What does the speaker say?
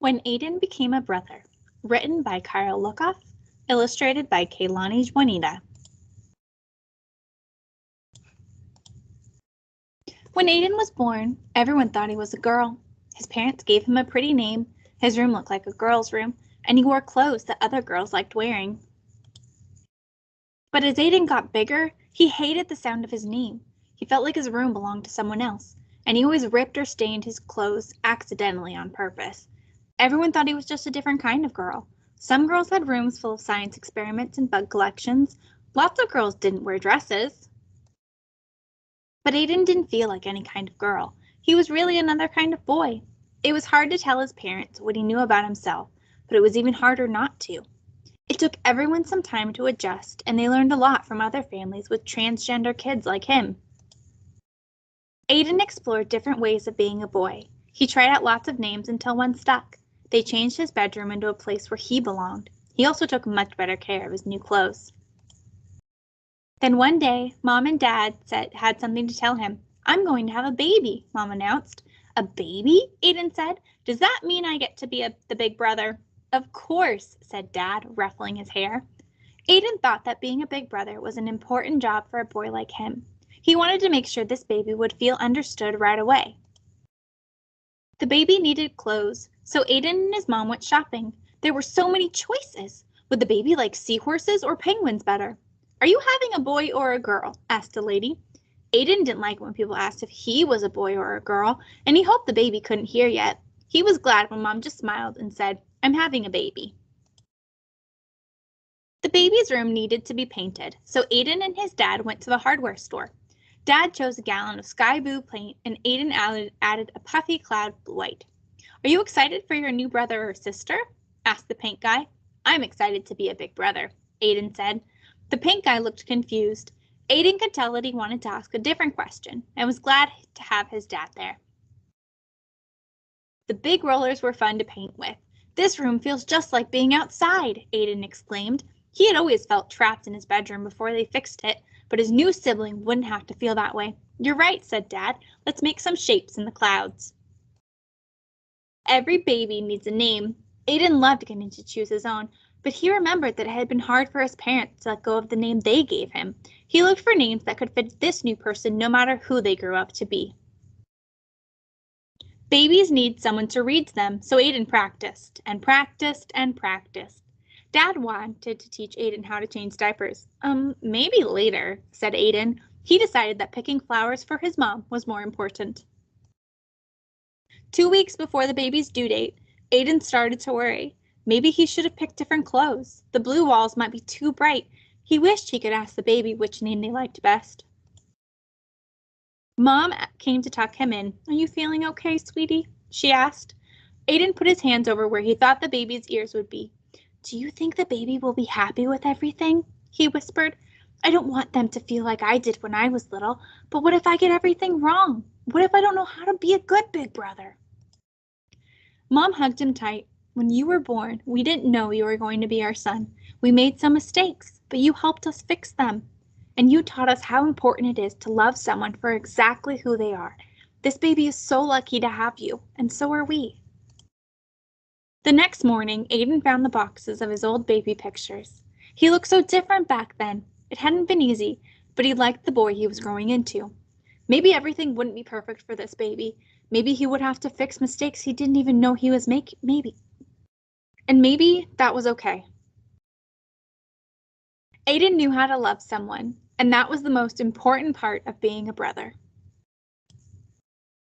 When Aidan Became a Brother, written by Lukoff, illustrated by Kaylani Juanita. When Aidan was born, everyone thought he was a girl. His parents gave him a pretty name, his room looked like a girl's room, and he wore clothes that other girls liked wearing. But as Aidan got bigger, he hated the sound of his name. He felt like his room belonged to someone else, and he always ripped or stained his clothes accidentally on purpose. Everyone thought he was just a different kind of girl. Some girls had rooms full of science experiments and bug collections. Lots of girls didn't wear dresses. But Aidan didn't feel like any kind of girl. He was really another kind of boy. It was hard to tell his parents what he knew about himself, but it was even harder not to. It took everyone some time to adjust, and they learned a lot from other families with transgender kids like him. Aidan explored different ways of being a boy. He tried out lots of names until one stuck. They changed his bedroom into a place where he belonged. He also took much better care of his new clothes. Then one day, Mom and Dad had something to tell him. "I'm going to have a baby," Mom announced. "A baby?" Aidan said. "Does that mean I get to be the big brother?" "Of course," said Dad, ruffling his hair. Aidan thought that being a big brother was an important job for a boy like him. He wanted to make sure this baby would feel understood right away. The baby needed clothes, so Aidan and his mom went shopping. There were so many choices. Would the baby like seahorses or penguins better? "Are you having a boy or a girl?" asked a lady. Aidan didn't like when people asked if he was a boy or a girl, and he hoped the baby couldn't hear yet. He was glad when Mom just smiled and said, "I'm having a baby." The baby's room needed to be painted, so Aidan and his dad went to the hardware store. Dad chose a gallon of sky blue paint, and Aidan added a puffy cloud white. "Are you excited for your new brother or sister?" asked the paint guy. "I'm excited to be a big brother," Aidan said. The paint guy looked confused. Aidan could tell that he wanted to ask a different question, and was glad to have his dad there. The big rollers were fun to paint with. "This room feels just like being outside," Aidan exclaimed. He had always felt trapped in his bedroom before they fixed it, but his new sibling wouldn't have to feel that way. "You're right," said Dad. "Let's make some shapes in the clouds." Every baby needs a name. Aidan loved getting to choose his own, but he remembered that it had been hard for his parents to let go of the name they gave him. He looked for names that could fit this new person no matter who they grew up to be. Babies need someone to read to them, so Aidan practiced and practiced and practiced. Dad wanted to teach Aidan how to change diapers. Maybe later," said Aidan. He decided that picking flowers for his mom was more important. 2 weeks before the baby's due date, Aidan started to worry. Maybe he should have picked different clothes. The blue walls might be too bright. He wished he could ask the baby which name they liked best. Mom came to tuck him in. "Are you feeling okay, sweetie?" she asked. Aidan put his hands over where he thought the baby's ears would be. "Do you think the baby will be happy with everything?" he whispered. "I don't want them to feel like I did when I was little, but what if I get everything wrong? What if I don't know how to be a good big brother?" Mom hugged him tight. "When you were born, we didn't know you were going to be our son. We made some mistakes, but you helped us fix them. And you taught us how important it is to love someone for exactly who they are. This baby is so lucky to have you, and so are we." The next morning, Aidan found the boxes of his old baby pictures. He looked so different back then. It hadn't been easy, but he liked the boy he was growing into. Maybe everything wouldn't be perfect for this baby. Maybe he would have to fix mistakes he didn't even know he was making. And maybe that was okay. Aidan knew how to love someone, and that was the most important part of being a brother.